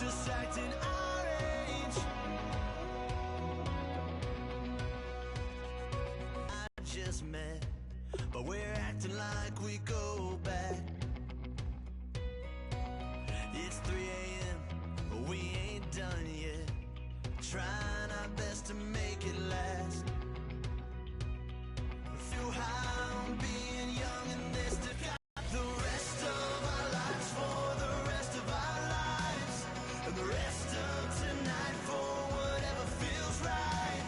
just acting our age. I just met, but we're acting like we go back. It's 3 a.m., but we ain't done yet. Trying our best to make it last. Feel how I'm being young and this to got the rest of our lives for the rest of our lives. And the rest of tonight for whatever feels right.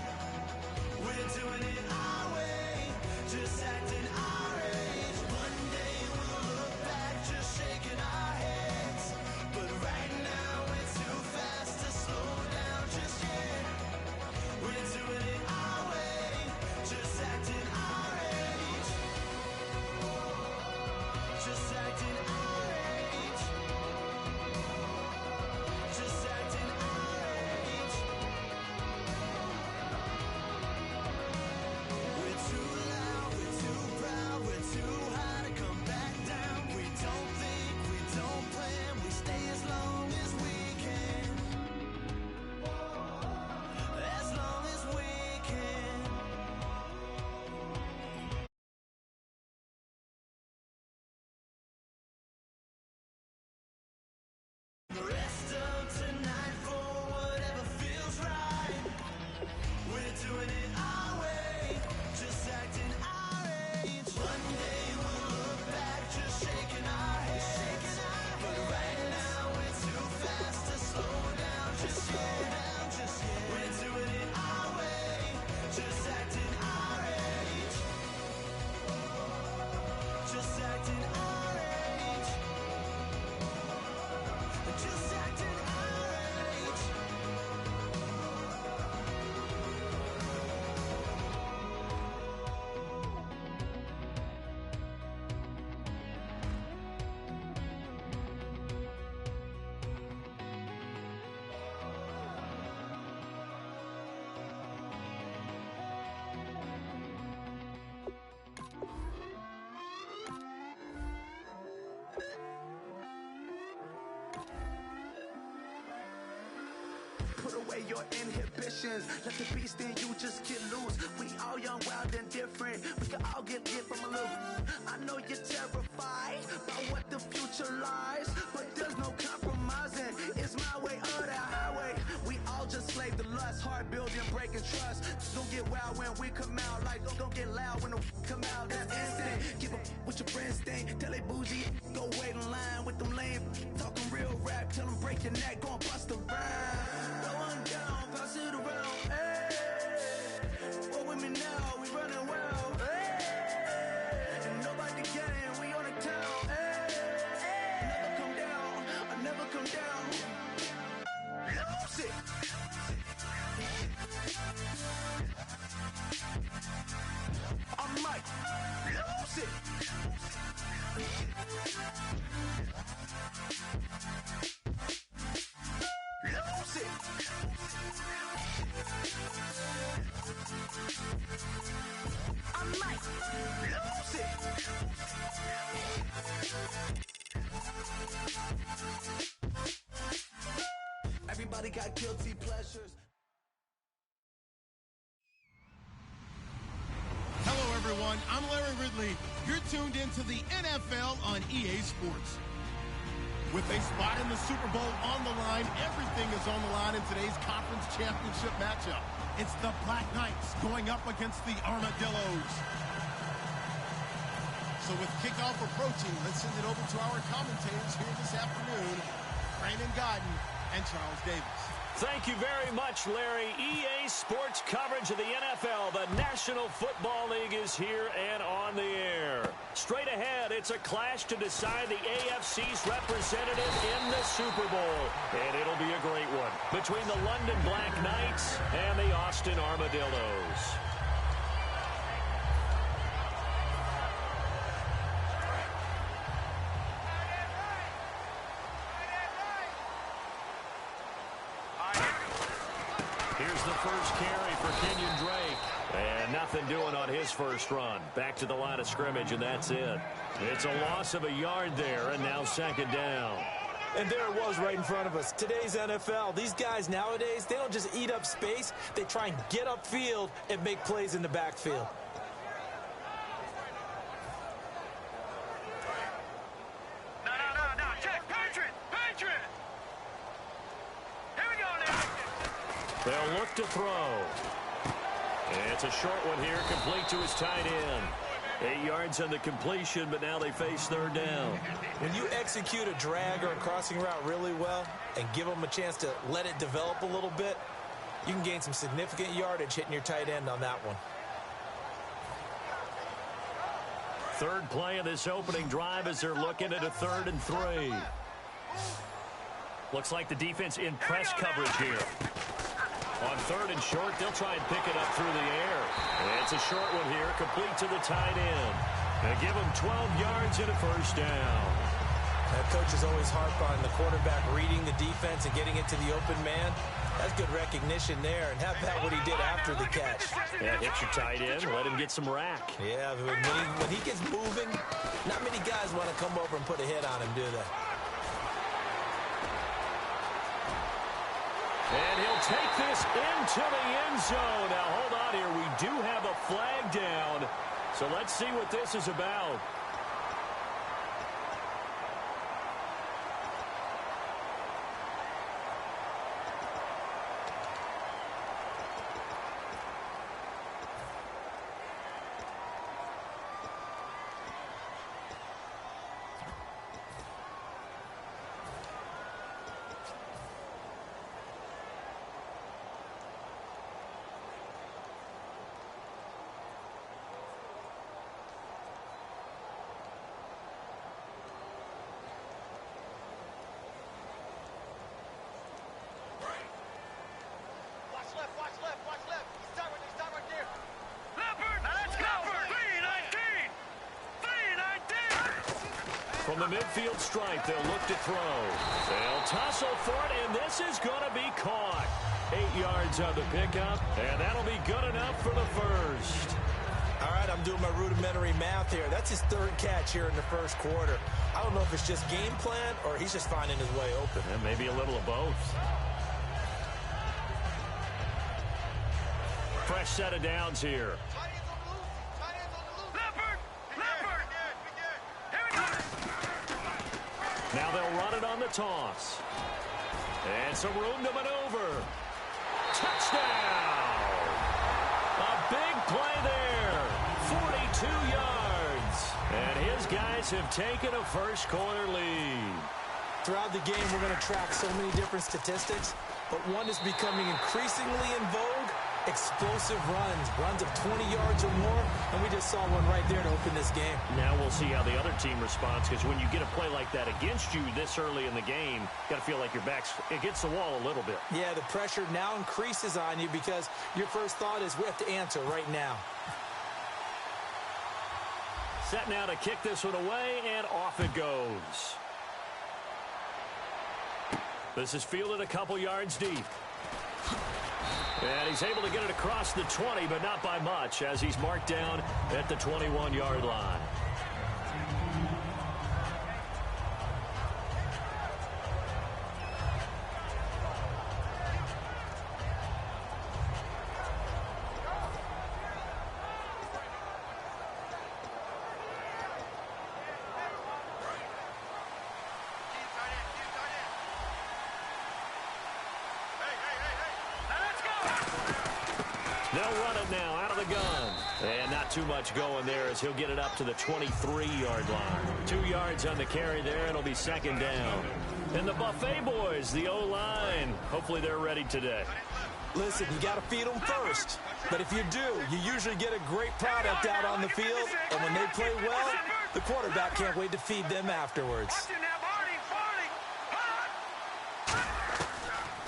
We're doing it our way, just acting our age. One day we'll look back just shaking our heads. But right now we're too fast to slow down just yet. We're doing it our way, just acting our age. Just acting our age. Just acting our age. We're too loud, we're too proud, we're too high to come back down. We don't think, we don't plan, we stay as long as we can. As long as we can. The rest of tonight for whatever feels right. We're doing it our way, just acting our age. One day we'll look back just shaking our heads. But right now we're too fast to slow down just yet. We're doing it our way, just acting our age. Just acting our age. Just acting our age. Put away your inhibitions. Let the beast in you just get loose. We all young, wild, and different. We can all get lit from a little. I know you're terrified about what the future lies, but there's no compromising. It's my way or the highway. We all just slave to lust, hard building, breaking trust. Don't get wild when we come out. Like don't get loud when the come out. That's instant. Keep up with your friends thing. Tell they bougie, go wait in line with them lame. Talking real rap, tell them break your neck, go and bust a rhyme. Going down, pass it around. Hey, what with me now? We running wild. Hey, and nobody getting, we on the town. Hey, never come down, I never come down. Lose it. I'm Mike. Lose it. Lose it. I might lose it. Everybody got guilty pleasures. Hello, everyone. I'm Larry Ridley. You're tuned into the NFL on EA Sports. With a spot in the Super Bowl on the line, everything is on the line in today's conference championship matchup. It's the Black Knights going up against the Armadillos. So with kickoff approaching, let's send it over to our commentators here this afternoon, Brandon Godden and Charles Davis. Thank you very much, Larry. EA Sports coverage of the NFL. The National Football League is here and on the air. Straight ahead, it's a clash to decide the AFC's representative in the Super Bowl. And it'll be a great one between the London Black Knights and the Austin Armadillos. Here's the first carry for Kenyon Drake. And nothing doing on his first run. Back to the line of scrimmage, and that's it. It's a loss of a yard there, and now second down. And there it was right in front of us. Today's NFL, these guys nowadays, they don't just eat up space. They try and get upfield and make plays in the backfield. No. Check. Patriot. Here we go now. They'll look to throw. It's a short one here, complete to his tight end. 8 yards on the completion, but now they face third down. When you execute a drag or a crossing route really well and give them a chance to let it develop a little bit, you can gain some significant yardage hitting your tight end on that one. Third play of this opening drive as they're looking at a 3rd and 3. Looks like the defense in press coverage here. On 3rd and short, they'll try and pick it up through the air. It's a short one here, complete to the tight end. They give him 12 yards and a first down. That coach is always harp on the quarterback reading the defense and getting into the open man. That's good recognition there, and how about what he did after the catch? Yeah, hit your tight end, let him get some rack. Yeah, when he gets moving, not many guys want to come over and put a hit on him, do they? And he'll take this into the end zone. Now, hold on here. We do have a flag down. So let's see what this is about. From the midfield stripe, they'll look to throw. They'll tussle for it, and this is going to be caught. 8 yards on the pickup, and that'll be good enough for the first. All right, I'm doing my rudimentary math here. That's his 3rd catch here in the first quarter. I don't know if it's just game plan or he's just finding his way open. And maybe a little of both. Fresh set of downs here. Now they'll run it on the toss. And some room to maneuver. Touchdown! A big play there. 42 yards. And his guys have taken a first-quarter lead. Throughout the game, we're going to track so many different statistics, but one is becoming increasingly in vogue: explosive runs of 20 yards or more, and we just saw one right there to open this game. Now we'll see how the other team responds, because when you get a play like that against you this early in the game, you got to feel like your back's against the wall a little bit. Yeah, the pressure now increases on you because your first thought is we have to answer right now. Set now to kick this one away, and off it goes. This is fielded a couple yards deep. And he's able to get it across the 20, but not by much, as he's marked down at the 21-yard line. They'll run it now out of the gun. And not too much going there as he'll get it up to the 23-yard line. 2 yards on the carry there. It'll be second down. And the Buffet boys, the O-line, hopefully they're ready today. Listen, you got to feed them first. But if you do, you usually get a great product out on the field. And when they play well, the quarterback can't wait to feed them afterwards.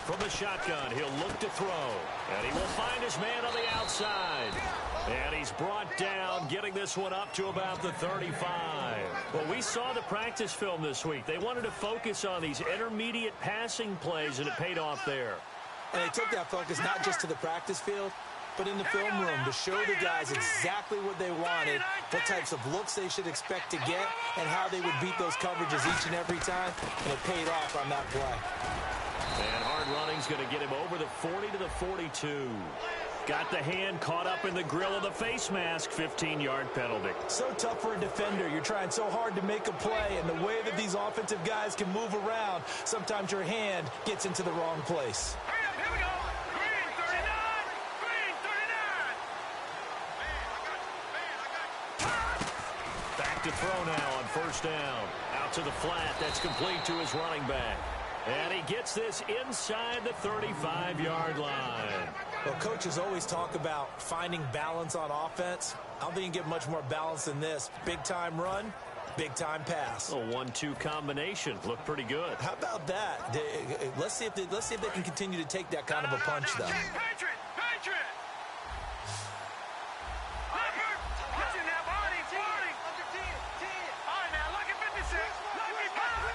From the shotgun, he'll look to throw. And he will find his man on the outside. And he's brought down, getting this one up to about the 35. Well, we saw the practice film this week. They wanted to focus on these intermediate passing plays, and it paid off there. And they took that focus not just to the practice field, but in the film room to show the guys exactly what they wanted, what types of looks they should expect to get, and how they would beat those coverages each and every time, and it paid off on that play. And hard running's going to get him over the 40 to the 42. Got the hand caught up in the grill of the face mask. 15-yard penalty. So tough for a defender. You're trying so hard to make a play, and the way that these offensive guys can move around, sometimes your hand gets into the wrong place. Here we go. Green 39. Green 39. Back to throw now on first down. Out to the flat. That's complete to his running back. And he gets this inside the 35-yard line. Well, coaches always talk about finding balance on offense. I don't think you can get much more balance than this. Big-time run, big-time pass. A 1-2 combination. Looked pretty good. How about that? Let's see if they can continue to take that kind of a punch, though. Patriot. Leopard. Watch it now, Barney. All right, now, lucky 56. Lucky 5.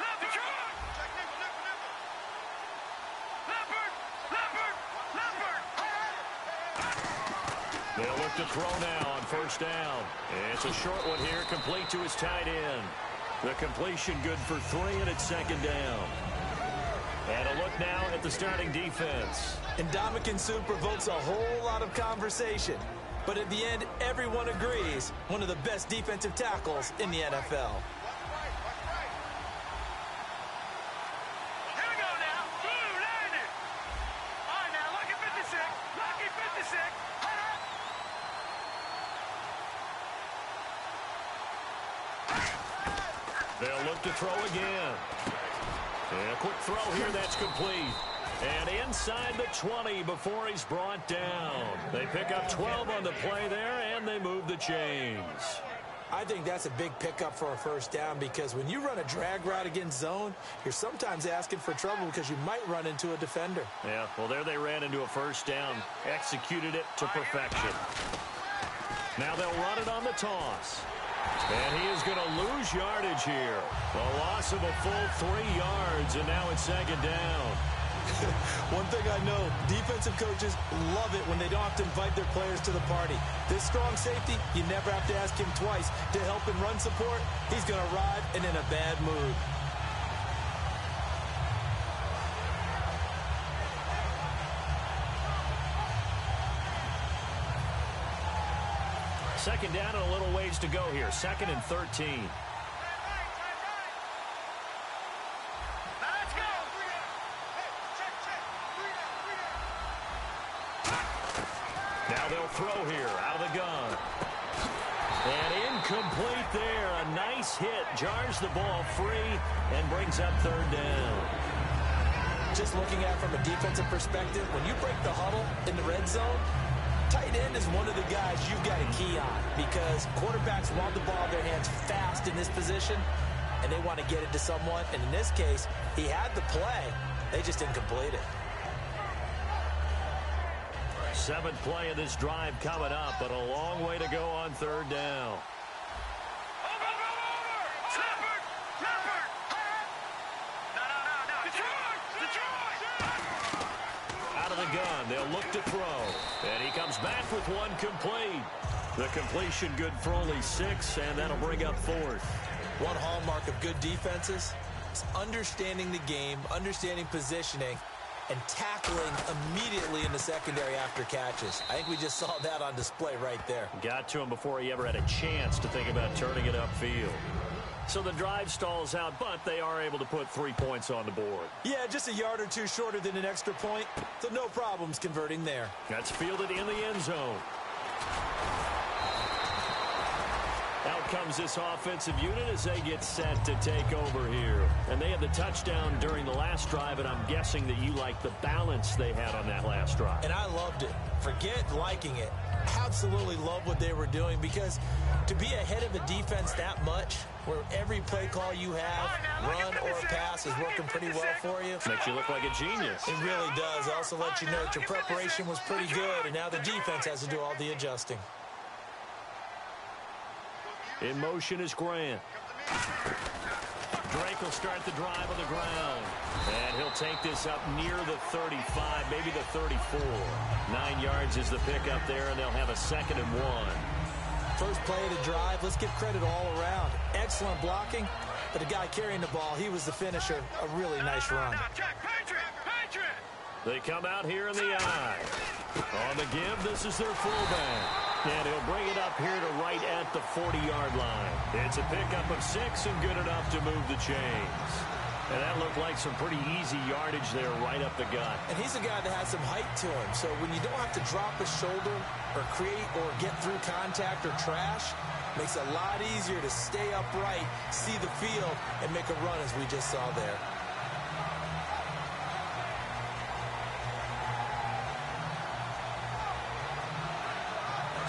Leopard. They'll look to throw now on first down. It's a short one here, complete to his tight end. The completion good for 3, and it's second down. And a look now at the starting defense. Ndamukong Suh provokes a whole lot of conversation. But at the end, everyone agrees, one of the best defensive tackles in the NFL. Here we go now. Blue landed. All right, now, lucky 56. Lucky 56. They'll look to throw again. And a quick throw here, that's complete. And inside the 20 before he's brought down. They pick up 12 on the play there, and they move the chains. I think that's a big pickup for a first down, because when you run a drag route against zone, you're sometimes asking for trouble because you might run into a defender. Yeah, well, there they ran into a first down. Executed it to perfection. Now they'll run it on the toss. And he is going to lose yardage here. A loss of a full 3 yards, and now it's second down. One thing I know, defensive coaches love it when they don't have to invite their players to the party. This strong safety, you never have to ask him twice to help in run support. He's going to arrive and in a bad mood. Second down and a little ways to go here. Second and 13. Now they'll throw here out of the gun. And incomplete there. A nice hit. Jars the ball free and brings up third down. Just looking at it from a defensive perspective, when you break the huddle in the red zone, tight end is one of the guys you've got a key on, because quarterbacks want the ball in their hands fast in this position, and they want to get it to someone. And in this case, he had the play. They just didn't complete it. 7th play of this drive coming up, but a long way to go on third down. Out of the gun, they'll look to throw. And he comes back with one complete. The completion good for only 6, and that'll bring up 4th. One hallmark of good defenses is understanding the game, understanding positioning, and tackling immediately in the secondary after catches. I think we just saw that on display right there. Got to him before he ever had a chance to think about turning it upfield. So the drive stalls out, but they are able to put 3 points on the board. Yeah, just a yard or two shorter than an extra point, so no problems converting there. That's fielded in the end zone. Out comes this offensive unit as they get set to take over here. And they had the touchdown during the last drive, and I'm guessing that you like the balance they had on that last drive. And I loved it. Forget liking it. Absolutely love what they were doing, because to be ahead of a defense that much, where every play call you have, run or pass, is working pretty well for you. Makes you look like a genius. It really does. Also let you know that your preparation was pretty good, and now the defense has to do all the adjusting. In motion is Grant. Drake will start the drive on the ground. And he'll take this up near the 35, maybe the 34. 9 yards is the pickup there, and they'll have a 2nd and 1. First play of the drive, let's give credit all around. Excellent blocking, but the guy carrying the ball, he was the finisher. A really nice run. They come out here in the eye. On the give, this is their fullback. And he'll bring it up here to right at the 40-yard line. It's a pickup of 6 and good enough to move the chains. And that looked like some pretty easy yardage there right up the gut. And he's a guy that has some height to him. So when you don't have to drop a shoulder or create or get through contact or trash, makes it a lot easier to stay upright, see the field, and make a run as we just saw there.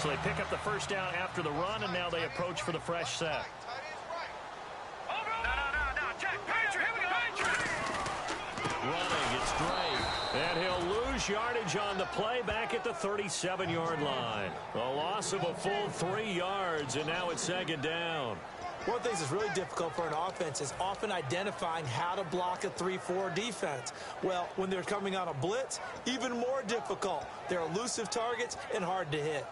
So they pick up the first down after the run, and now they approach for the fresh set. Running, it's Drake. And he'll lose yardage on the play back at the 37-yard line. A loss of a full 3 yards, and now it's 2nd down. One of the things that's really difficult for an offense is often identifying how to block a 3-4 defense. Well, when they're coming on a blitz, even more difficult. They're elusive targets and hard to hit.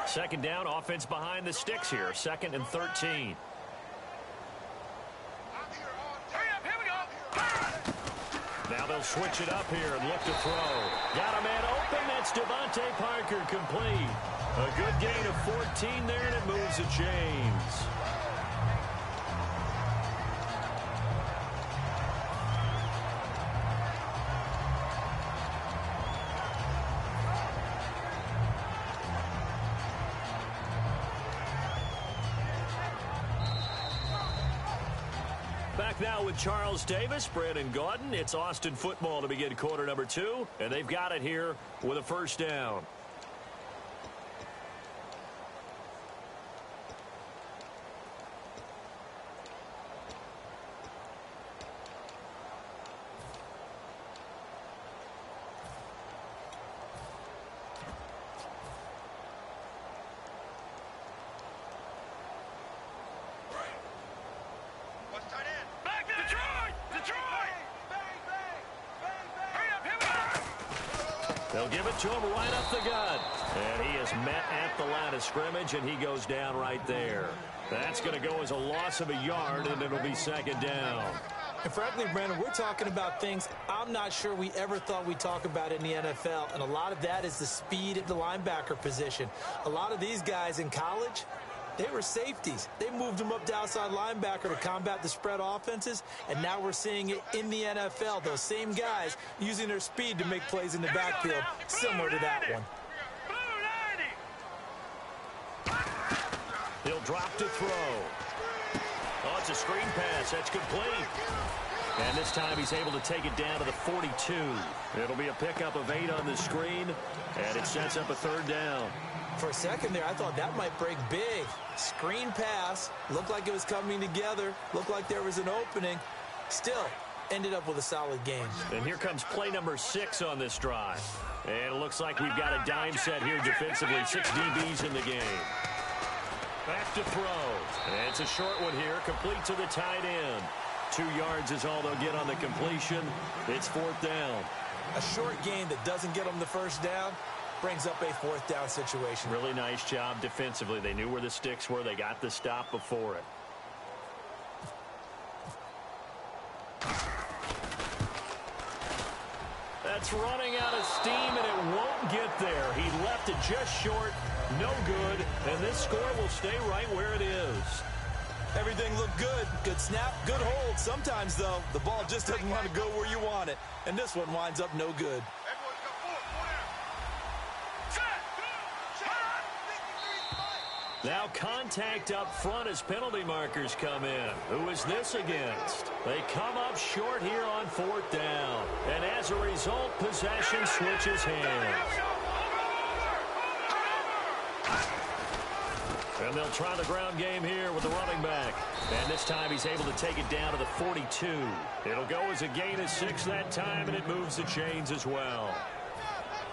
Second down, offense behind the sticks here. 2nd and 13. Now they'll switch it up here and look to throw. Got a man open. That's Devontae Parker complete. A good gain of 14 there, and it moves the chains. Back now with Charles Davis, Brandon Gaudin. It's Austin football to begin quarter number 2, and they've got it here with a first down. They'll give it to him right up the gut. And he is met at the line of scrimmage, and he goes down right there. That's going to go as a loss of a yard, and it'll be 2nd down. And frankly, Brandon, we're talking about things I'm not sure we ever thought we'd talk about in the NFL. And a lot of that is the speed at the linebacker position. A lot of these guys in college, they were safeties. They moved them up to outside linebacker to combat the spread offenses, and now we're seeing it in the NFL. Those same guys using their speed to make plays in the backfield, similar to that one. He'll drop to throw. Oh, it's a screen pass. That's complete. And this time he's able to take it down to the 42. It'll be a pickup of 8 on the screen, and it sets up a 3rd down. For a second there, I thought that might break big. Screen pass. Looked like it was coming together. Looked like there was an opening. Still, ended up with a solid game. And here comes play number 6 on this drive. And it looks like we've got a dime set here defensively. 6 DBs in the game. Back to throw. And it's a short one here. Complete to the tight end. 2 yards is all they'll get on the completion. It's 4th down. A short game that doesn't get them the first down brings up a 4th down situation. Really nice job defensively. They knew where the sticks were. They got the stop before it. That's running out of steam, and it won't get there. He left it just short. No good. And this score will stay right where it is. Everything looked good. Good snap, good hold. Sometimes, though, the ball just doesn't want to go where you want it. And this one winds up no good. Now contact up front as penalty markers come in. Who is this against? They come up short here on 4th down. And as a result, possession switches hands. And they'll try the ground game here with the running back. And this time he's able to take it down to the 42. It'll go as a gain of 6 that time, and it moves the chains as well.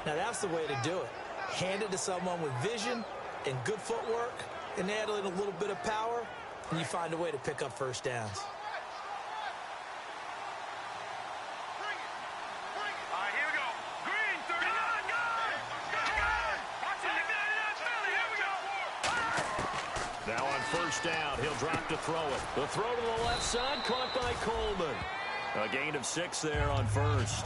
Now that's the way to do it. hand it to someone with vision and good footwork, and add in a little bit of power, and you find a way to pick up first downs. Now on first down, he'll drop to throw it. The throw to the left side, caught by Coleman. A gain of 6 there on first.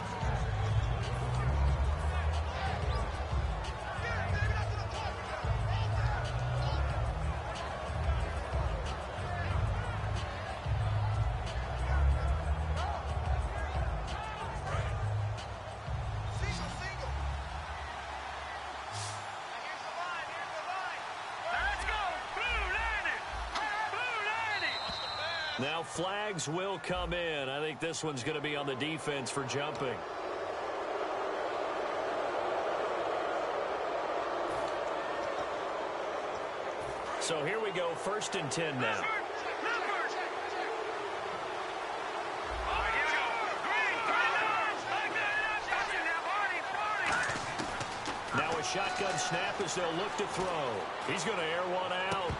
Now flags will come in. I think this one's going to be on the defense for jumping. So here we go, 1st and 10 now. Now a shotgun snap as they'll look to throw. He's going to air one out.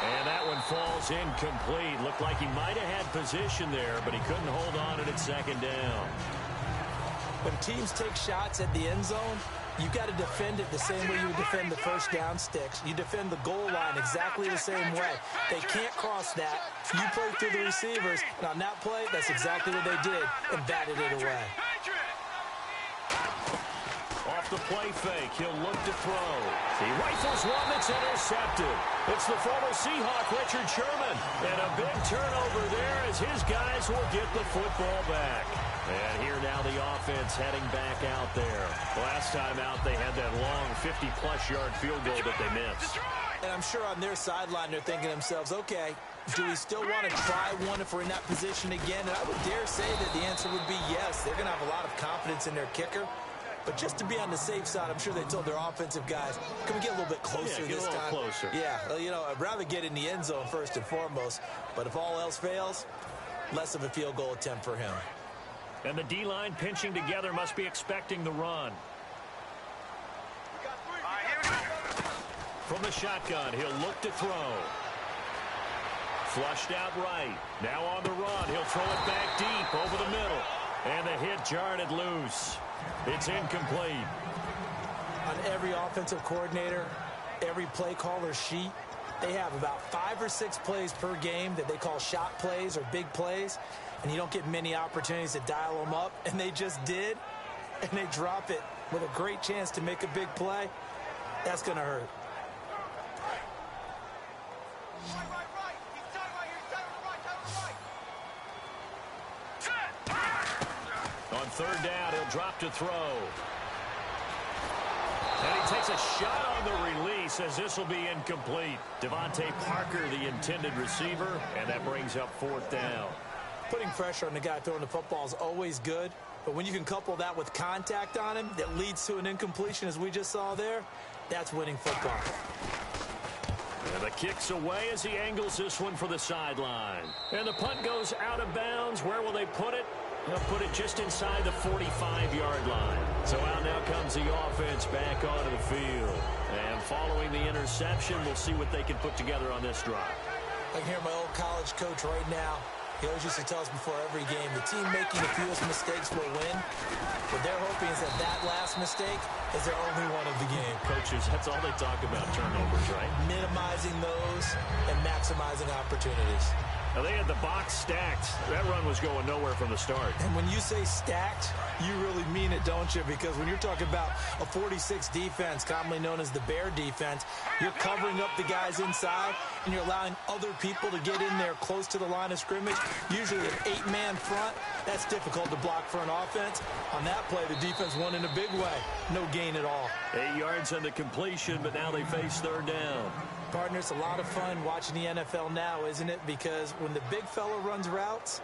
And that one falls incomplete. Looked like he might have had position there, but he couldn't hold on it at 2nd down. When teams take shots at the end zone, you got to defend it the same way you would defend the first down sticks. You defend the goal line exactly the same way. They can't cross that. You play through the receivers. And on that play, that's exactly what they did and batted it away. Off the play fake, he'll look to throw. He rifles one that's intercepted. It's the former Seahawk, Richard Sherman. And a big turnover there as his guys will get the football back. And here now the offense heading back out there. Last time out, they had that long 50-plus yard field goal that they missed. And I'm sure on their sideline they're thinking to themselves, okay, do we still want to try one if we're in that position again? And I would dare say that the answer would be yes. They're going to have a lot of confidence in their kicker. But just to be on the safe side, I'm sure they told their offensive guys, can we get a little bit closer this time? Closer. Yeah, well, you know, I'd rather get in the end zone first and foremost. But if all else fails, less of a field goal attempt for him. And the D-line pinching together must be expecting the run. From the shotgun, he'll look to throw. Flushed out right. Now on the run, he'll throw it back deep over the middle. And the hit jarred it loose. It's incomplete. On every offensive coordinator, every play caller sheet, they have about 5 or 6 plays per game that they call shot plays or big plays, and you don't get many opportunities to dial them up, and they just did, and they drop it with a great chance to make a big play. That's going to hurt. On 3rd down, he'll drop to throw. And he takes a shot on the release as this will be incomplete. Devontae Parker, the intended receiver, and that brings up 4th down. Putting pressure on the guy throwing the football is always good, but when you can couple that with contact on him that leads to an incompletion as we just saw there, that's winning football. And the kick's away as he angles this one for the sideline. And the punt goes out of bounds. Where will they put it? They'll put it just inside the 45-yard line. So out now comes the offense back onto the field. And following the interception, we'll see what they can put together on this drive. I can hear my old college coach right now. He always used to tell us before every game, the team making the fewest mistakes will win. What they're hoping is that that last mistake is their only one of the game. Coaches, that's all they talk about, turnovers, right? Minimizing those and maximizing opportunities. Now, they had the box stacked. That run was going nowhere from the start. And when you say stacked, you really mean it, don't you? Because when you're talking about a 46 defense, commonly known as the Bear defense, you're covering up the guys inside, and you're allowing other people to get in there close to the line of scrimmage, usually an 8-man front. That's difficult to block for an offense. On that play, the defense won in a big way. No gain at all. 8 yards on the completion, but now they face 3rd down. Partner, it's a lot of fun watching the NFL now, isn't it? Because when the big fella runs routes,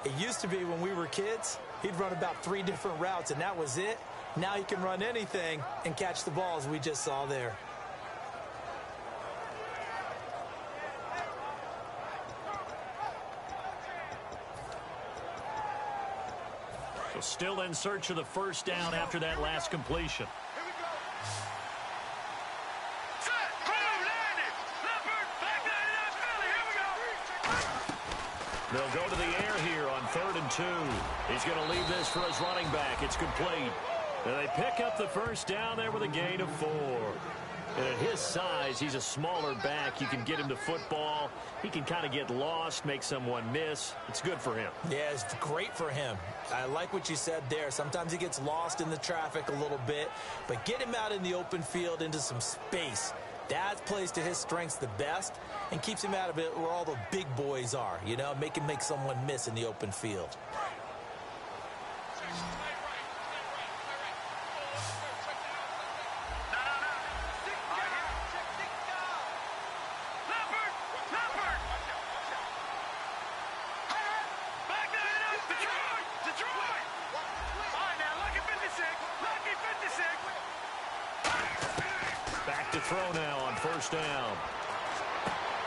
it used to be when we were kids, he'd run about 3 different routes, and that was it. Now he can run anything and catch the ball, as we just saw there. So still in search of the 1st down after that last completion. They'll go to the air here on 3rd and 2. He's going to leave this for his running back. It's complete. And they pick up the first down there with a gain of 4. And at his size, he's a smaller back. You can get him to football. He can kind of get lost, make someone miss. It's good for him. Yeah, it's great for him. I like what you said there. Sometimes he gets lost in the traffic a little bit, but get him out in the open field into some space. That plays to his strengths the best and keeps him out of it where all the big boys are, you know, make him make someone miss in the open field. Back to throw now on 1st down.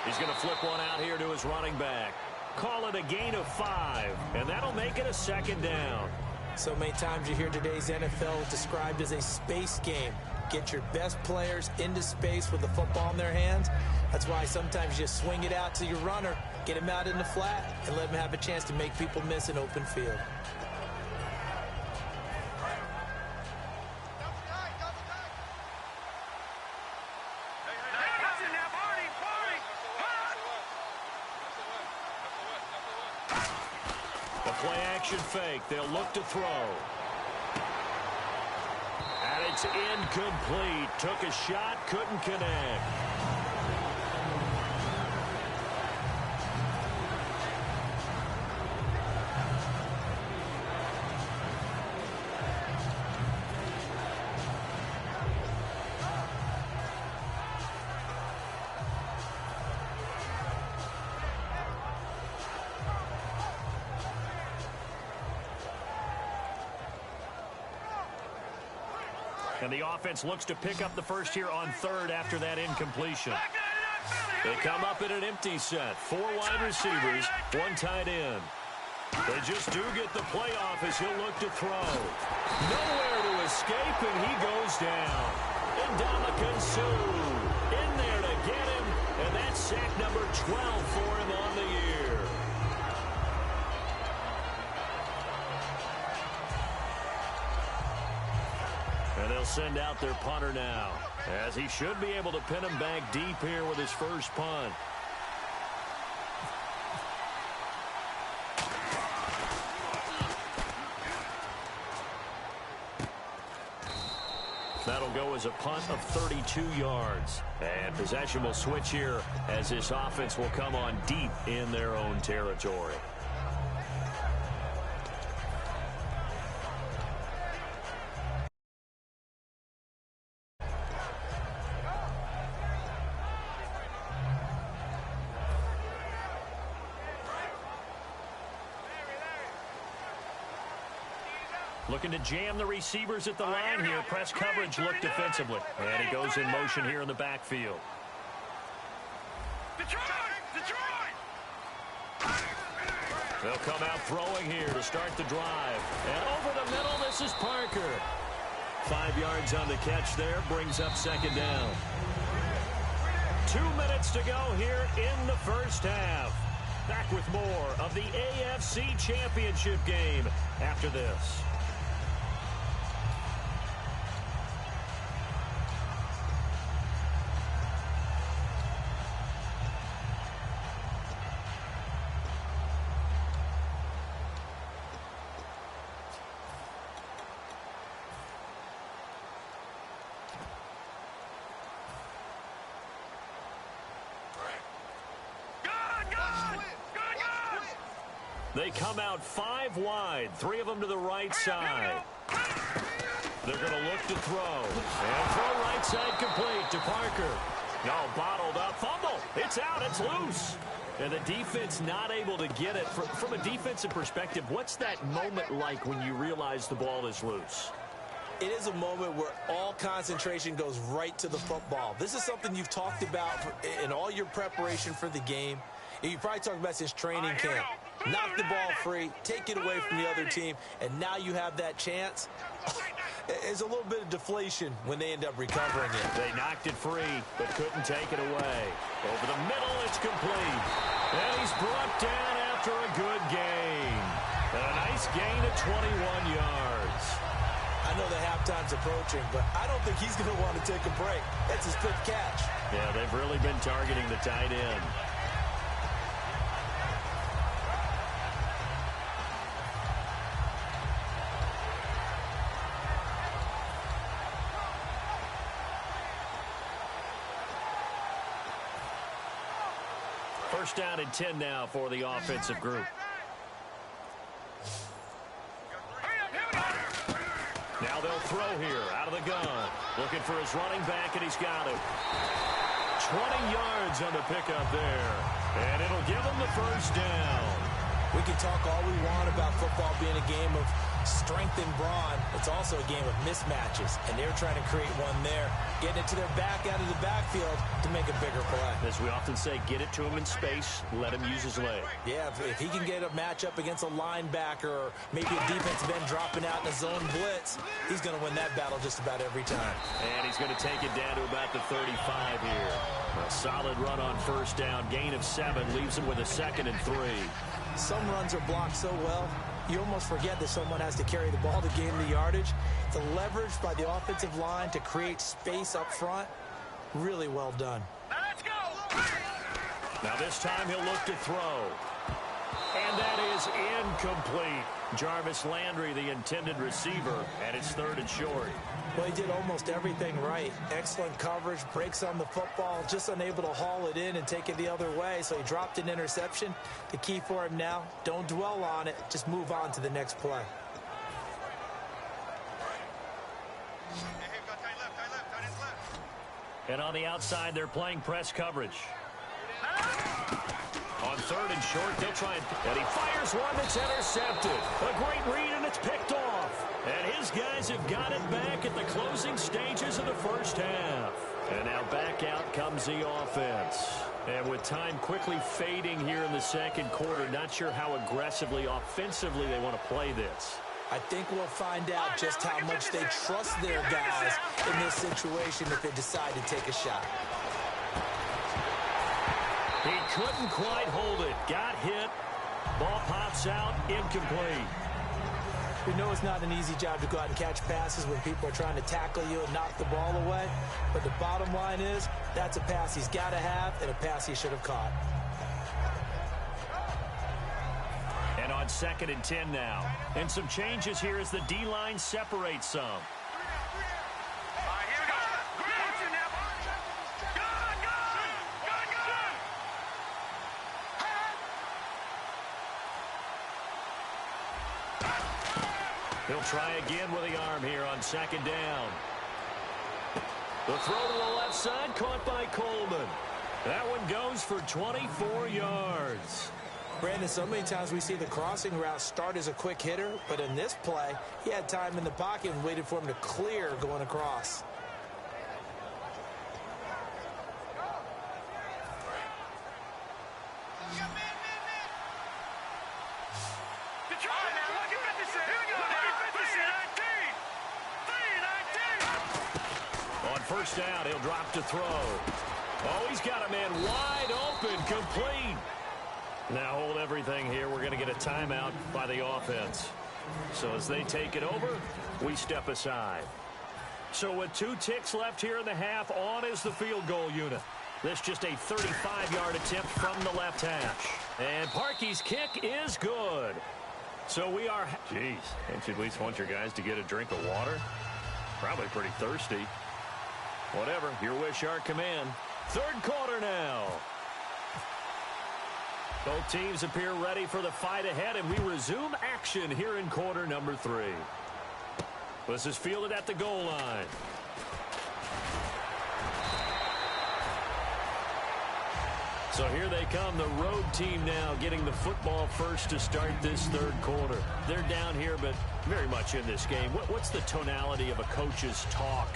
He's going to flip one out here to his running back. Call it a gain of 5, and that'll make it a 2nd down. So many times you hear today's NFL described as a space game. Get your best players into space with the football in their hands. That's why sometimes you swing it out to your runner, get him out in the flat, and let him have a chance to make people miss an open field. Play-action fake. They'll look to throw. And it's incomplete. Took a shot, couldn't connect. And the offense looks to pick up the first here on 3rd after that incompletion. They come up in an empty set. 4 wide receivers, 1 tight end. They just do get the playoff as he'll look to throw. Nowhere to escape, and he goes down. Ndamukong Suh in there to get him, and that's sack number 12 for him on the year. And they'll send out their punter now, as he should be able to pin him back deep here with his first punt. That'll go as a punt of 32 yards. And possession will switch here as this offense will come on deep in their own territory. Looking to jam the receivers at the line here. Press coverage look defensively. And he goes in motion here in the backfield. They'll come out throwing here to start the drive. And over the middle, this is Parker. 5 yards on the catch there, brings up 2nd down. 2 minutes to go here in the first half. Back with more of the AFC Championship game after this. They come out 5 wide, 3 of them to the right side. They're going to look to throw. And throw right side complete to Parker. No, bottled up. Fumble. It's out. It's loose. And the defense not able to get it. From a defensive perspective, what's that moment like when you realize the ball is loose? It is a moment where all concentration goes right to the football. This is something you've talked about in all your preparation for the game. You probably talked about since training camp. Knock the ball free, take it away from the other team, and now you have that chance. There's a little bit of deflation when they end up recovering it. They knocked it free, but couldn't take it away. Over the middle, it's complete. And he's brought down at after a good gain. And a nice gain of 21 yards. I know the halftime's approaching, but I don't think he's going to want to take a break. That's his fifth catch. Yeah, they've really been targeting the tight end. First down and 10 now for the offensive group. Now they'll throw here out of the gun. Looking for his running back, and he's got it. 20 yards on the pickup there. And it'll give him the first down. We can talk all we want about football being a game of strength and brawn. It's also a game of mismatches, and they're trying to create one there, getting it to their back out of the backfield to make a bigger play. As we often say, get it to him in space, let him use his leg. Yeah, if he can get a matchup against a linebacker or maybe a defensive end dropping out in a zone blitz, he's going to win that battle just about every time. And he's going to take it down to about the 35 here. A solid run on first down, gain of 7, leaves him with a 2nd and 3. Some runs are blocked so well, you almost forget that someone has to carry the ball to gain the yardage. The leverage by the offensive line to create space up front, really well done. Now let's go. Now this time he'll look to throw. And that is incomplete. Jarvis Landry, the intended receiver, and it's 3rd and short. Well, he did almost everything right. Excellent coverage, breaks on the football, just unable to haul it in and take it the other way, so he dropped an interception. The key for him now, don't dwell on it, just move on to the next play. And on the outside, they're playing press coverage. On 3rd and short, they'll try and he fires one that's intercepted. A great read, and it's picked off. And his guys have got it back at the closing stages of the first half. And now back out comes the offense. And with time quickly fading here in the second quarter, not sure how aggressively, offensively they want to play this. I think we'll find out just how much they trust their guys in this situation if they decide to take a shot. He couldn't quite hold it. Got hit. Ball pops out. Incomplete. We know it's not an easy job to go out and catch passes when people are trying to tackle you and knock the ball away. But the bottom line is, that's a pass he's got to have and a pass he should have caught. And on 2nd and 10 now. And some changes here as the D-line separates some. He'll try again with the arm here on 2nd down. The throw to the left side, caught by Coleman. That one goes for 24 yards. Brandon, so many times we see the crossing route start as a quick hitter, but in this play, he had time in the pocket and waited for him to clear going across. First down, he'll drop to throw. Oh, he's got a man wide open, complete. Now hold everything here. We're going to get a timeout by the offense. So as they take it over, we step aside. So with 2 ticks left here in the half, on is the field goal unit. This just a 35-yard attempt from the left hash. And Parkey's kick is good. So we are... Jeez, don't you at least want your guys to get a drink of water? Probably pretty thirsty. Whatever, your wish, our command. 3rd quarter now. Both teams appear ready for the fight ahead, and we resume action here in quarter number 3. This is fielded at the goal line. So here they come, the road team now getting the football first to start this 3rd quarter. They're down here, but very much in this game. What's the tonality of a coach's talk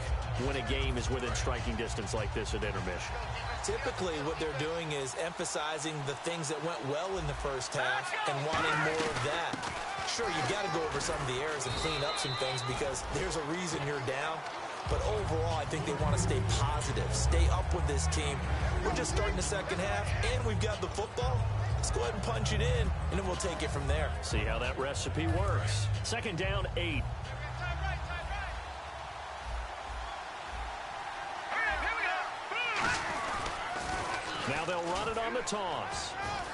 when a game is within striking distance like this at intermission? Typically, what they're doing is emphasizing the things that went well in the first half and wanting more of that. Sure, you've got to go over some of the errors and clean up some things because there's a reason you're down. But overall, I think they want to stay positive, stay up with this team. We're just starting the second half, and we've got the football. Let's go ahead and punch it in, and then we'll take it from there. See how that recipe works. 2nd down, 8. Now they'll run it on the toss.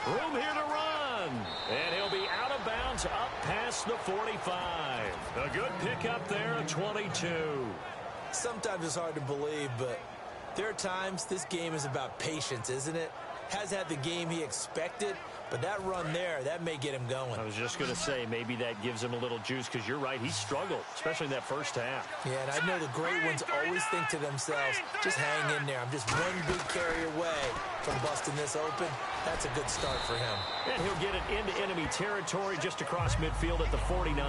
Room here to run. And he'll be out of bounds up past the 45. A good pickup there, a 22. Sometimes it's hard to believe, but there are times this game is about patience, isn't it? Has had the game he expected, but that run there, that may get him going. I was just going to say, maybe that gives him a little juice, because you're right, he struggled, especially in that first half. Yeah, and I know the great ones always think to themselves, just hang in there. I'm just one big carry away from busting this open. That's a good start for him. And he'll get it into enemy territory just across midfield at the 49.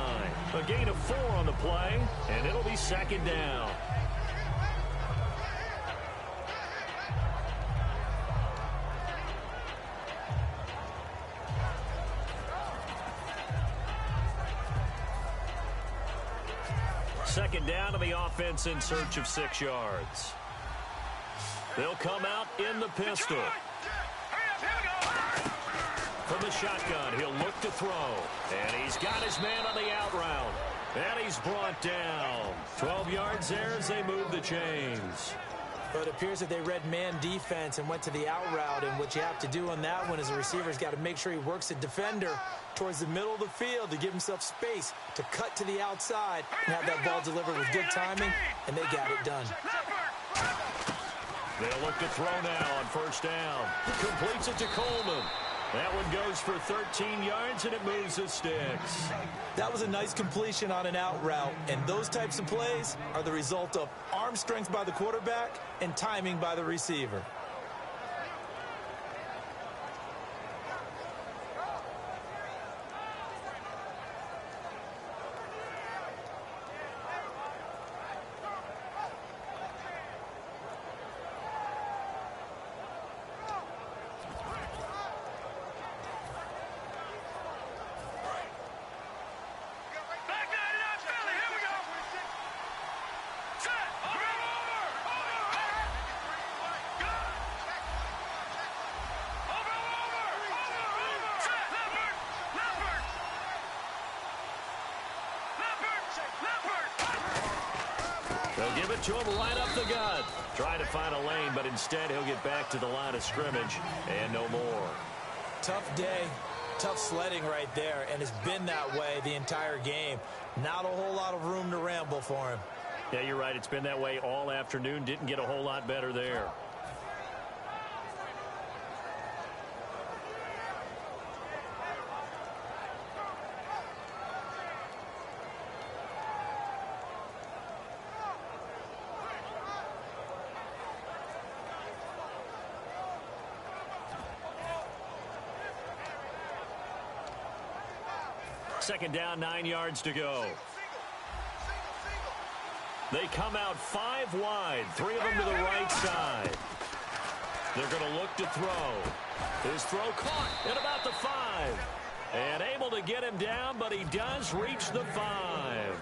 A gain of 4 on the play, and it'll be 2nd down. Second down to the offense in search of 6 yards. They'll come out in the pistol. From the shotgun, he'll look to throw. And he's got his man on the out route. And he's brought down. 12 yards there as they move the chains. But it appears that they read man defense and went to the out route. And what you have to do on that one is a receiver's got to make sure he works the defender towards the middle of the field to give himself space to cut to the outside and have that ball delivered with good timing, and they got it done. They'll look to throw now on 1st down. Completes it to Coleman. That one goes for 13 yards, and it moves the sticks. That was a nice completion on an out route, and those types of plays are the result of arm strength by the quarterback and timing by the receiver. They'll give it to him right up the gut. Trying to find a lane, but instead he'll get back to the line of scrimmage and no more. Tough day, tough sledding right there, and it's been that way the entire game. Not a whole lot of room to ramble for him. Yeah, you're right. It's been that way all afternoon. Didn't get a whole lot better there. Second down, 9 yards to go. They come out 5 wide, 3 of them to the right side. They're going to look to throw. His throw caught at about the 5. And able to get him down, but he does reach the 5.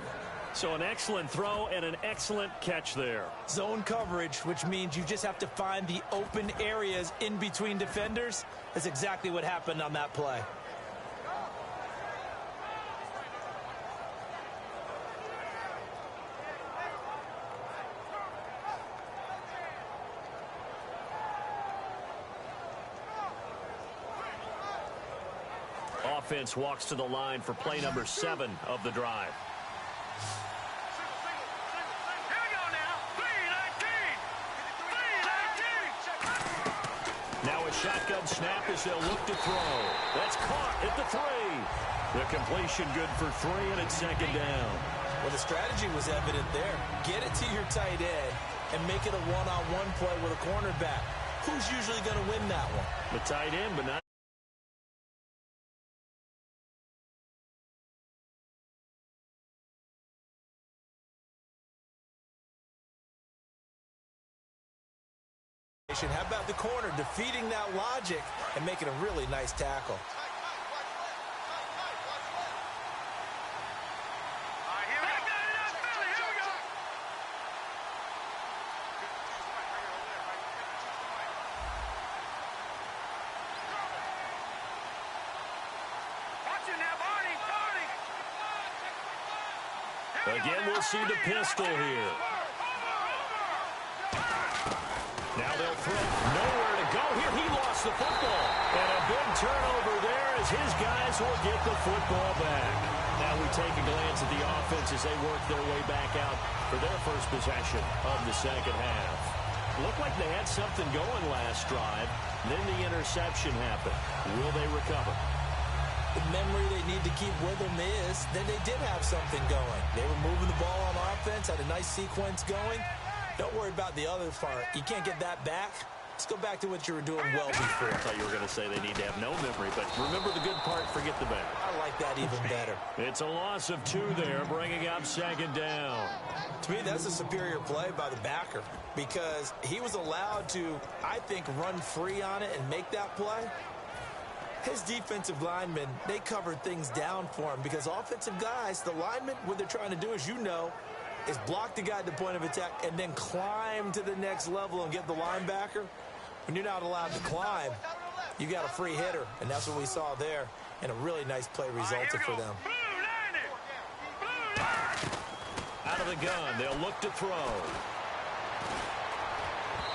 So an excellent throw and an excellent catch there. Zone coverage, which means you just have to find the open areas in between defenders. That's exactly what happened on that play. Offense walks to the line for play number 7 of the drive. Here we go now. 3-19. Now a shotgun snap as they'll look to throw. That's caught at the 3. The completion good for 3, and it's 2nd down. Well, the strategy was evident there. Get it to your tight end and make it a one-on-one play with a cornerback. Who's usually going to win that one? The tight end, but not. How about the corner defeating that logic and making a really nice tackle? Again, we'll see the pistol here. Now they'll throw. Nowhere to go here. He lost the football. And a big turnover there as his guys will get the football back. Now we take a glance at the offense as they work their way back out for their first possession of the second half. Looked like they had something going last drive. Then the interception happened. Will they recover? The memory they need to keep with them is that they did have something going. They were moving the ball on offense, had a nice sequence going. Don't worry about the other part. You can't get that back. Let's go back to what you were doing well before. I thought you were going to say they need to have no memory, but remember the good part, forget the bad. I like that even better. It's a loss of 2 there, bringing up second down. To me, that's a superior play by the backer because he was allowed to, I think, run free on it and make that play. His defensive linemen, they covered things down for him because offensive guys, the linemen, what they're trying to do, as you know, is block the guy at the point of attack and then climb to the next level and get the linebacker. When you're not allowed to climb, you got a free hitter, and that's what we saw there, and a really nice play resulted for them. Out of the gun, they'll look to throw.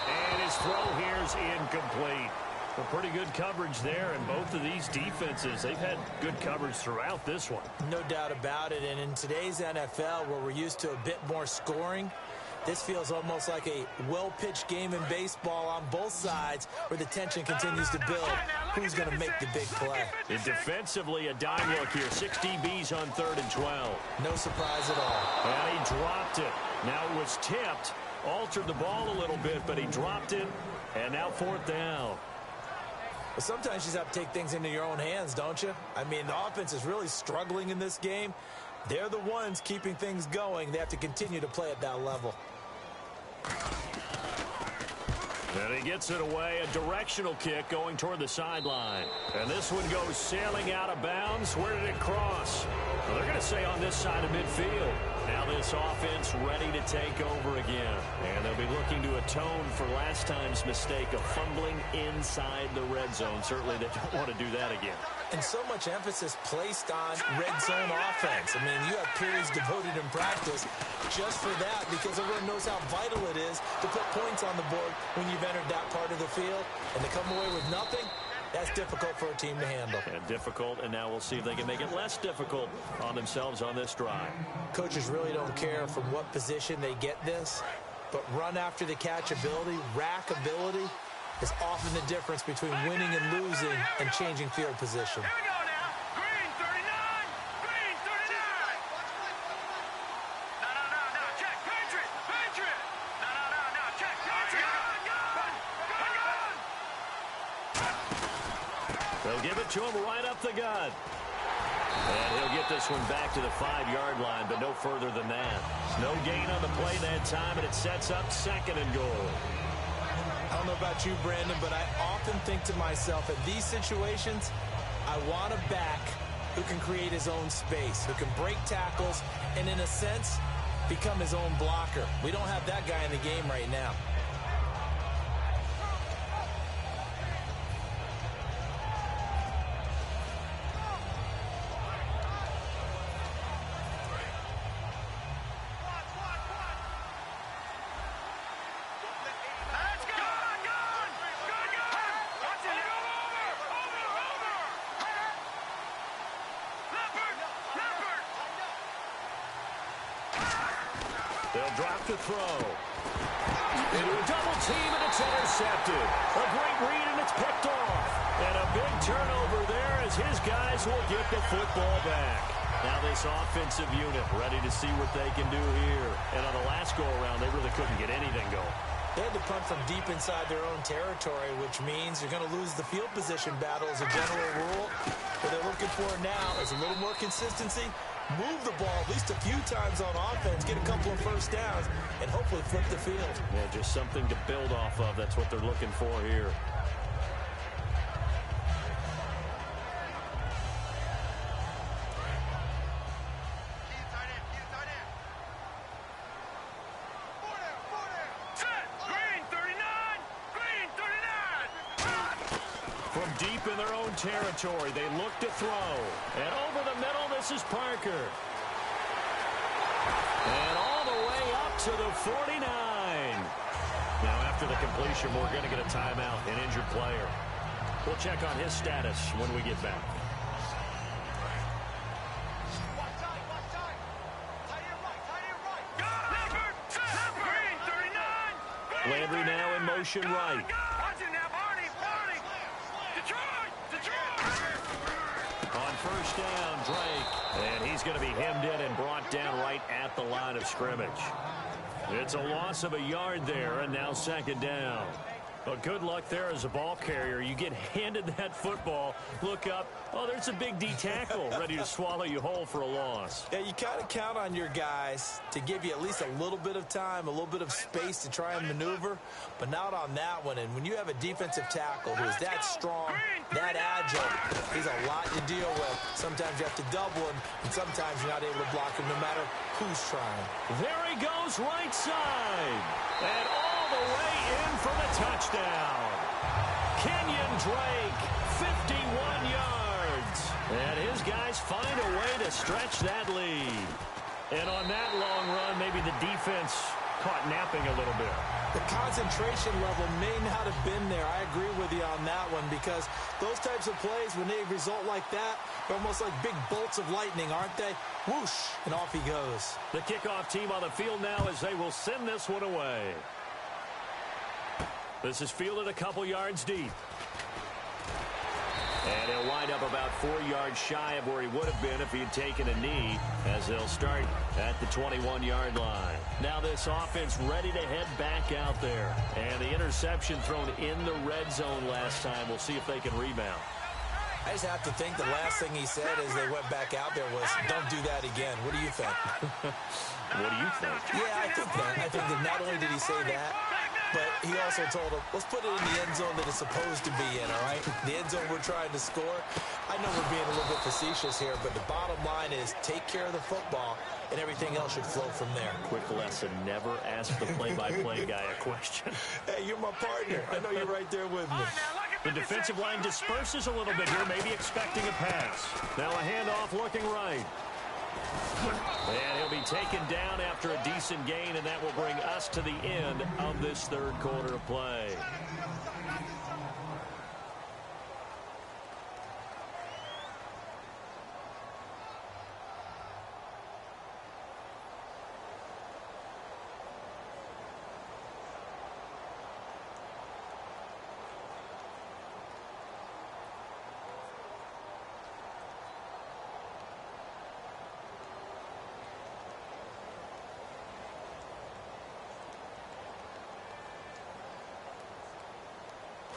And his throw here's incomplete. A pretty good coverage there, and both of these defenses, they've had good coverage throughout this one. No doubt about it, and in today's NFL, where we're used to a bit more scoring, this feels almost like a well-pitched game in baseball on both sides where the tension continues to build. Who's going to make the big play? And defensively, a dime look here. 6 DBs on 3rd and 12. No surprise at all. And he dropped it. Now it was tipped, altered the ball a little bit, but he dropped it, and now 4th down. But sometimes you just have to take things into your own hands, don't you? I mean, the offense is really struggling in this game. They're the ones keeping things going. They have to continue to play at that level. And he gets it away, a directional kick going toward the sideline. And this one goes sailing out of bounds. Where did it cross? Well, they're going to say on this side of midfield. Now this offense ready to take over again. And they'll be looking to atone for last time's mistake of fumbling inside the red zone. Certainly they don't want to do that again. And so much emphasis placed on red zone offense. I mean, you have periods devoted in practice just for that because everyone knows how vital it is to put points on the board when you've entered that part of the field. And to come away with nothing, that's difficult for a team to handle. And difficult, and now we'll see if they can make it less difficult on themselves on this drive. Coaches really don't care from what position they get this, but run after the catch ability, rack ability, is often the difference between winning and losing and changing field position. Here we go now. Green 39. Green 39. No. Check. Patriot. No. Check. Patriot. Gun. They'll give it to him right up the gut. And he'll get this one back to the 5-yard line, but no further than that. No gain on the play that time, and it sets up 2nd and goal. I don't know about you, Brandon, but I often think to myself, in these situations, I want a back who can create his own space, who can break tackles, and in a sense, become his own blocker. We don't have that guy in the game right now. They'll drop to throw. Into a double team, and it's intercepted. A great read, and it's picked off. And a big turnover there as his guys will get the football back. Now this offensive unit ready to see what they can do here. And on the last go-around, they really couldn't get anything going. They had to punt from deep inside their own territory, which means you're going to lose the field position battle as a general rule. What they're looking for now is a little more consistency, move the ball at least a few times on offense, get a couple of first downs, and hopefully flip the field. Yeah, just something to build off of. That's what they're looking for here. From deep in their own territory, they look to throw. And over the middle, this is Parker. And all the way up to the 49. Now, after the completion, we're going to get a timeout, an injured player. We'll check on his status when we get back. Landry now in motion right. On first down, Drake. And he's going to be hemmed in and brought down right at the line of scrimmage. It's a loss of a yard there, and now second down. But good luck there as a ball carrier. You get handed that football, look up, oh, there's a big D tackle ready to swallow you whole for a loss. Yeah, you kind of count on your guys to give you at least a little bit of time, a little bit of space to try and maneuver, but not on that one. And when you have a defensive tackle who is that strong, that agile, he's a lot to deal with. Sometimes you have to double him, and sometimes you're not able to block him no matter who's trying. There he goes right side. And all the way in for the touchdown. Kenyon Drake, 51 yards. And his guys find a way to stretch that lead. And on that long run, maybe the defense caught napping a little bit. The concentration level may not have been there. I agree with you on that one, because those types of plays, when they result like that, they're almost like big bolts of lightning, aren't they? Whoosh, and off he goes. The kickoff team on the field now as they will send this one away. This is fielded a couple yards deep. And he'll wind up about 4 yards shy of where he would have been if he had taken a knee, as they'll start at the 21-yard line. Now this offense ready to head back out there. And the interception thrown in the red zone last time. We'll see if they can rebound. I just have to think the last thing he said as they went back out there was, don't do that again. What do you think? What do you think? Yeah, I think that. I think that not only did he say that, but he also told him, let's put it in the end zone that it's supposed to be in, all right? The end zone we're trying to score. I know we're being a little bit facetious here, but the bottom line is take care of the football, and everything else should flow from there. Quick lesson, never ask the play-by-play guy a question. Hey, you're my partner. I know you're right there with me. The defensive line disperses a little bit here, maybe expecting a pass. Now a handoff looking right. And he'll be taken down after a decent gain, and that will bring us to the end of this third quarter of play.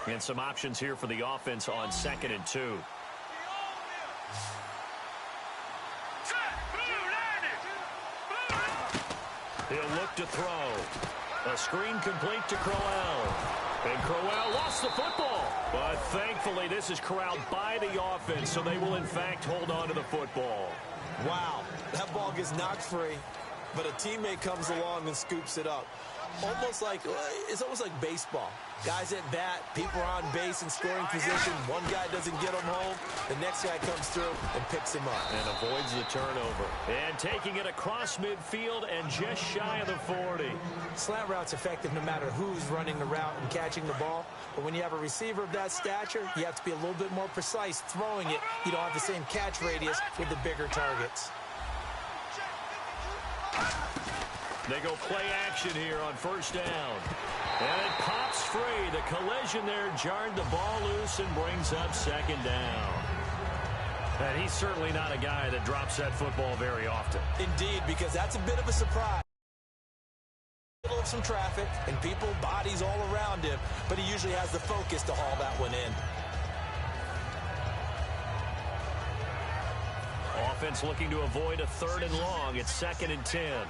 And some options here for the offense on 2nd and 2. He'll look to throw. A screen complete to Crowell. And Crowell lost the football. But thankfully, this is corralled by the offense, so they will, in fact, hold on to the football. Wow, that ball gets knocked free, but a teammate comes along and scoops it up. It's almost like baseball. Guys at bat, people are on base in scoring position. One guy doesn't get him home. The next guy comes through and picks him up. And avoids the turnover. And taking it across midfield and just shy of the 40. Slant route's effective no matter who's running the route and catching the ball. But when you have a receiver of that stature, you have to be a little bit more precise throwing it. You don't have the same catch radius with the bigger targets. They go play action here on first down. And it pops free. The collision there jarred the ball loose and brings up second down. And he's certainly not a guy that drops that football very often. Indeed, because that's a bit of a surprise. Middle of some traffic and people, bodies all around him, but he usually has the focus to haul that one in. Offense looking to avoid a 3rd and long. It's 2nd and 10.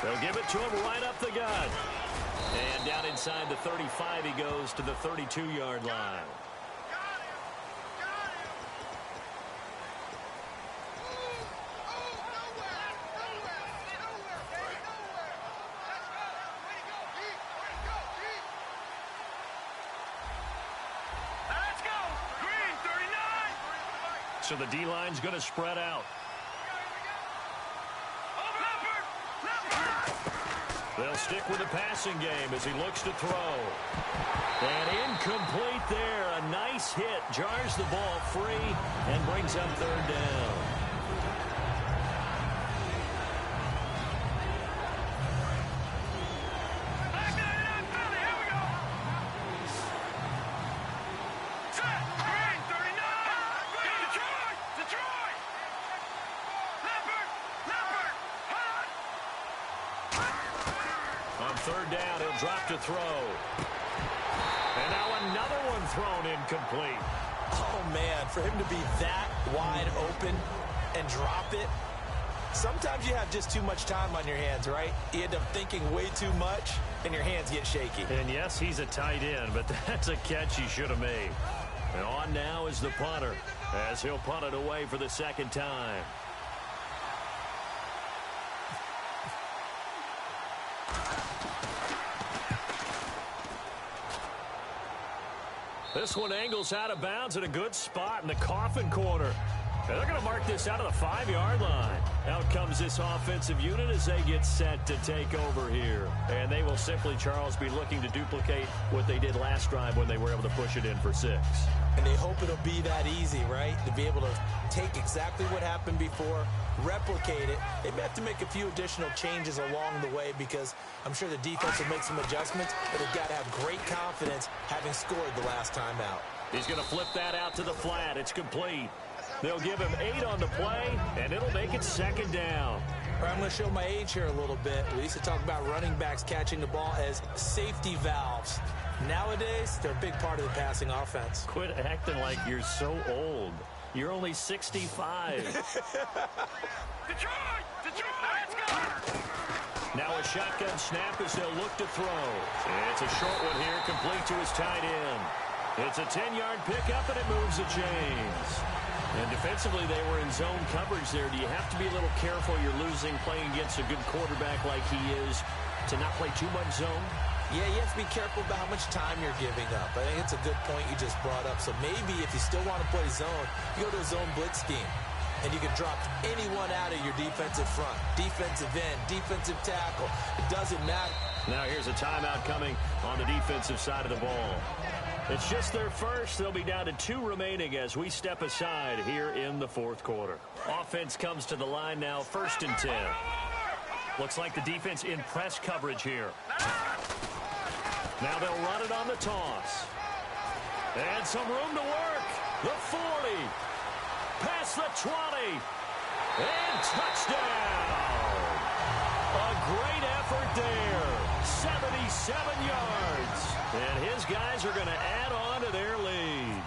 They'll give it to him right up the gut. And down inside the 35 he goes to the 32-yard line. So the D-line's going to spread out. They'll stick with the passing game as he looks to throw. And incomplete there. A nice hit. Jars the ball free and brings up third down. Third down, he'll drop to throw. And now another one thrown incomplete. Oh, man, for him to be that wide open and drop it, sometimes you have just too much time on your hands, right? You end up thinking way too much, and your hands get shaky. And yes, he's a tight end, but that's a catch he should have made. And on now is the punter, as he'll punt it away for the second time. This one angles out of bounds at a good spot in the coffin corner. And they're going to mark this out of the 5-yard line. Out comes this offensive unit as they get set to take over here. And they will simply, Charles, be looking to duplicate what they did last drive when they were able to push it in for 6. And they hope it'll be that easy, right? To be able to take exactly what happened before, replicate it. They may have to make a few additional changes along the way because I'm sure the defense will make some adjustments, but they've got to have great confidence having scored the last time out. He's going to flip that out to the flat. It's complete. They'll give him 8 on the play, and it'll make it second down. All right, I'm going to show my age here a little bit. We used to talk about running backs catching the ball as safety valves. Nowadays, they're a big part of the passing offense. Quit acting like you're so old. You're only 65. Detroit, let's go! Now a shotgun snap as they'll look to throw. It's a short one here, complete to his tight end. It's a 10-yard pickup, and it moves the chains. And defensively, they were in zone coverage there. Do you have to be a little careful? You're losing playing against a good quarterback like he is to not play too much zone? Yeah, you have to be careful about how much time you're giving up. I think it's a good point you just brought up. So maybe if you still want to play zone, you go to a zone blitz scheme. And you can drop anyone out of your defensive front. Defensive end, defensive tackle. It doesn't matter. Now here's a timeout coming on the defensive side of the ball. It's just their first. They'll be down to 2 remaining as we step aside here in the fourth quarter. Offense comes to the line now, 1st and 10. Looks like the defense in press coverage here. Now they'll run it on the toss. And some room to work. The 40. Past the 20. And touchdown. A great effort there. 77 yards. And his guys are going to add on to their lead.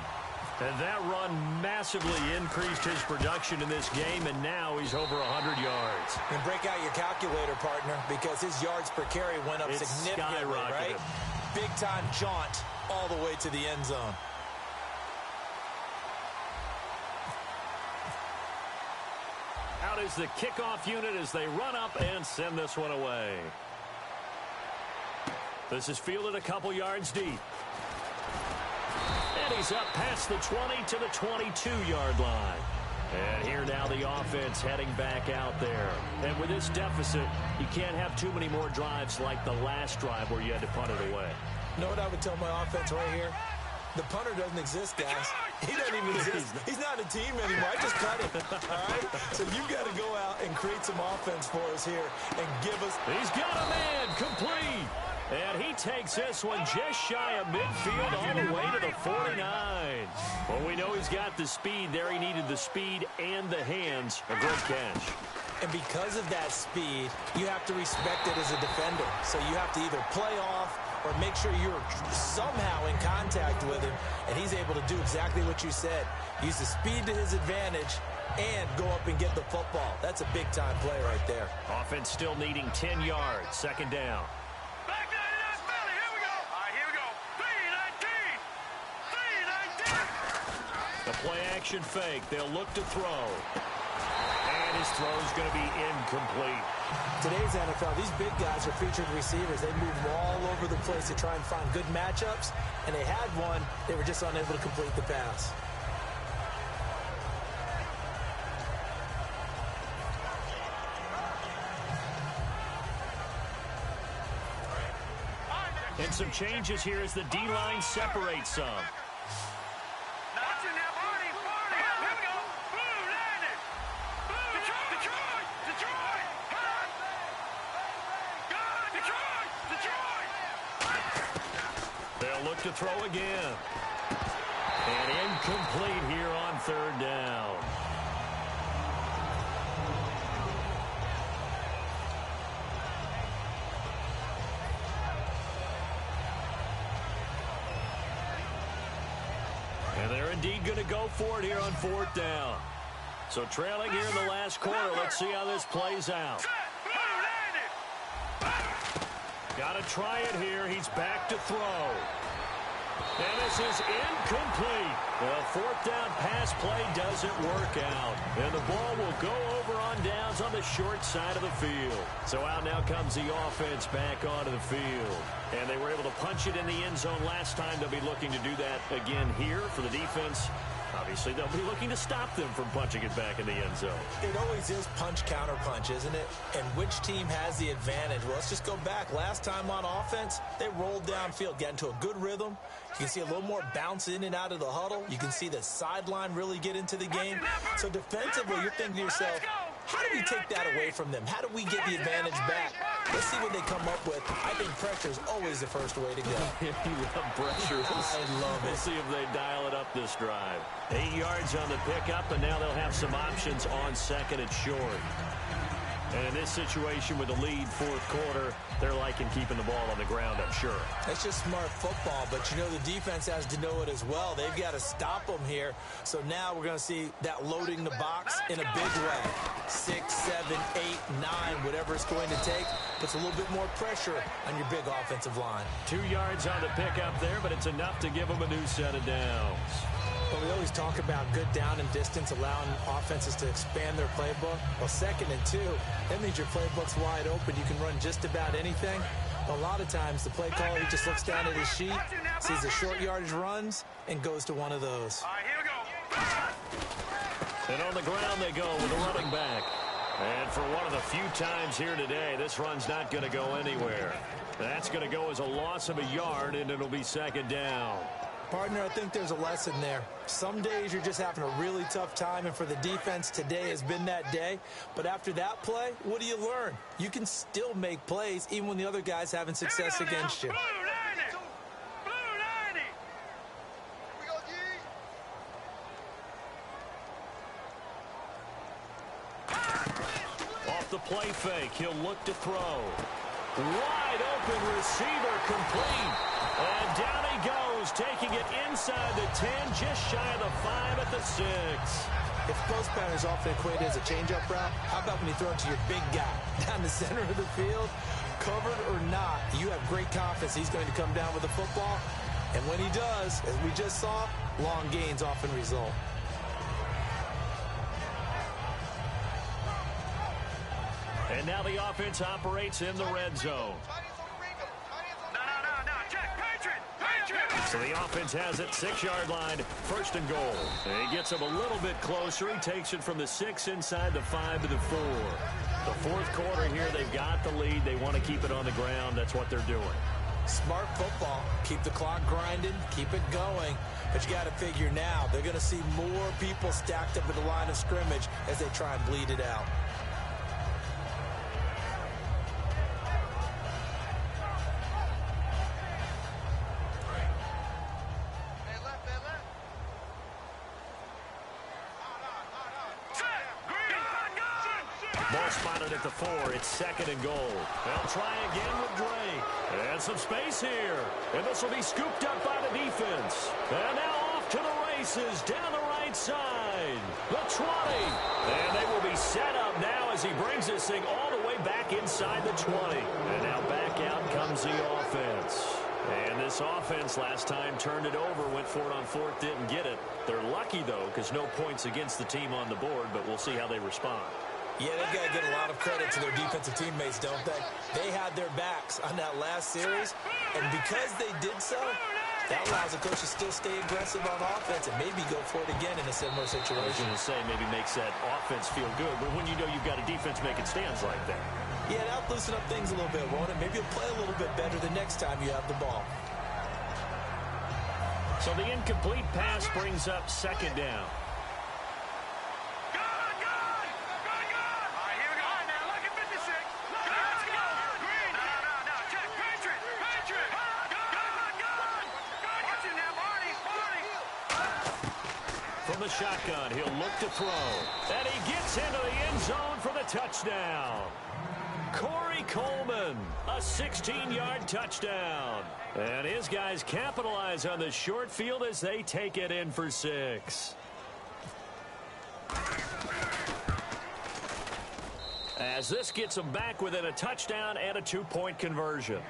And that run massively increased his production in this game, and now he's over 100 yards. And break out your calculator, partner, because his yards per carry went up significantly, right? Big-time jaunt all the way to the end zone. Out is the kickoff unit as they run up and send this one away. This is fielded a couple yards deep. And he's up past the 20 to the 22-yard line. And here now the offense heading back out there. And with this deficit, you can't have too many more drives like the last drive where you had to punt it away. You know what I would tell my offense right here? The punter doesn't exist, guys. He doesn't even exist. He's not a team anymore. I just cut him, all right? So you've got to go out and create some offense for us here and give us... He's got a man complete. And he takes this one just shy of midfield all the way to the 49. Well, we know he's got the speed there. He needed the speed and the hands. A great catch. And because of that speed, you have to respect it as a defender. So you have to either play off or make sure you're somehow in contact with him, and he's able to do exactly what you said. Use the speed to his advantage and go up and get the football. That's a big-time play right there. Offense still needing 10 yards. 2nd down. Back 99 Philly, here we go. All right, here we go. 3-19. 3-19. The play-action fake. They'll look to throw. And his throw's going to be incomplete. Today's NFL, these big guys are featured receivers. They move all over the place to try and find good matchups, and they had one. They were just unable to complete the pass. And some changes here as the D-line separates some. Watching that body. Here we go. Blue landed. Detroit. Detroit. They'll look to throw again. And incomplete here on 3rd down. And they're indeed going to go for it here on 4th down. So trailing here in the last quarter. Let's see how this plays out. Got to try it here. He's back to throw. And this is incomplete. The 4th down pass play doesn't work out. And the ball will go over on downs on the short side of the field. So out now comes the offense back onto the field. And they were able to punch it in the end zone last time. They'll be looking to do that again here for the defense. Obviously, they'll be looking to stop them from punching it back in the end zone. It always is punch-counter-punch, isn't it? And which team has the advantage? Well, let's just go back. Last time on offense, they rolled downfield, got into a good rhythm. You can see a little more bounce in and out of the huddle. You can see the sideline really get into the game. So defensively, you're thinking to yourself, how do we take that away from them? How do we get the advantage back? Let's see what they come up with. I think pressure is always the first way to go. You love pressure. I love it. We'll see if they dial it up this drive. 8 yards on the pickup, and now they'll have some options on 2nd and short. And in this situation with the lead 4th quarter, they're liking keeping the ball on the ground, I'm sure. That's just smart football, but you know the defense has to know it as well. They've got to stop them here. So now we're going to see that loading the box in a big way. 6, 7, 8, 9, whatever it's going to take, puts a little bit more pressure on your big offensive line. 2 yards on the pickup there, but it's enough to give them a new set of downs. But we always talk about good down and distance, allowing offenses to expand their playbook. Well, 2nd and 2, that means your playbook's wide open. You can run just about anything. But a lot of times, the play caller, he just looks down at his sheet, sees the short yardage runs, and goes to one of those. All right, here we go. And on the ground they go with a running back. And for one of the few times here today, this run's not going to go anywhere. That's going to go as a loss of a yard, and it'll be 2nd down. Partner, I think there's a lesson there. Some days you're just having a really tough time, and for the defense, today has been that day. But after that play, what do you learn? You can still make plays even when the other guy's having success against you. Blue landed. Blue landed. Off the play fake, he'll look to throw. Wide open receiver complete. And down he goes, taking it inside the 10, just shy of the 5 at the 6. If post pattern is often equated as a change-up route, how about when you throw it to your big guy down the center of the field? Covered or not, you have great confidence he's going to come down with the football. And when he does, as we just saw, long gains often result. And now the offense operates in the red zone. So the offense has it, 6-yard line, 1st and goal. And he gets him a little bit closer. He takes it from the 6 inside the 5 to the 4. The 4th quarter here, they've got the lead. They want to keep it on the ground. That's what they're doing. Smart football. Keep the clock grinding, keep it going. But you got to figure now, they're going to see more people stacked up at the line of scrimmage as they try and bleed it out. Ball spotted at the 4. It's 2nd and goal. They'll try again with Drake. And some space here. And this will be scooped up by the defense. And now off to the races down the right side. The 20. And they will be set up now as he brings this thing all the way back inside the 20. And now back out comes the offense. And this offense last time turned it over, went for it on 4th, didn't get it. They're lucky, though, because no points against the team on the board, but we'll see how they respond. Yeah, they've got to get a lot of credit to their defensive teammates, don't they? They had their backs on that last series, and because they did so, that allows the coach to still stay aggressive on offense and maybe go for it again in a similar I was situation. going to say maybe makes that offense feel good, but when you know you've got a defense making stands like that. Yeah, that'll loosen up things a little bit, won't it? Maybe you'll play a little bit better the next time you have the ball. So the incomplete pass brings up second down. From the shotgun, he'll look to throw. And he gets into the end zone for the touchdown. Corey Coleman, a 16-yard touchdown. And his guys capitalize on the short field as they take it in for 6. As this gets them back within a touchdown and a 2-point conversion.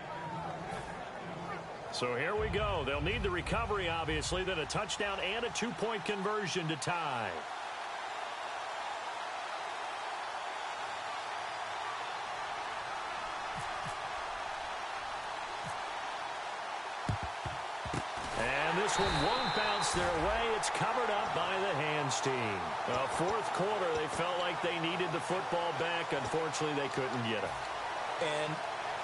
So here we go. They'll need the recovery, obviously, then a touchdown and a 2-point conversion to tie. And this one won't bounce their way. It's covered up by the hands team. Fourth quarter, they felt like they needed the football back. Unfortunately, they couldn't get it. And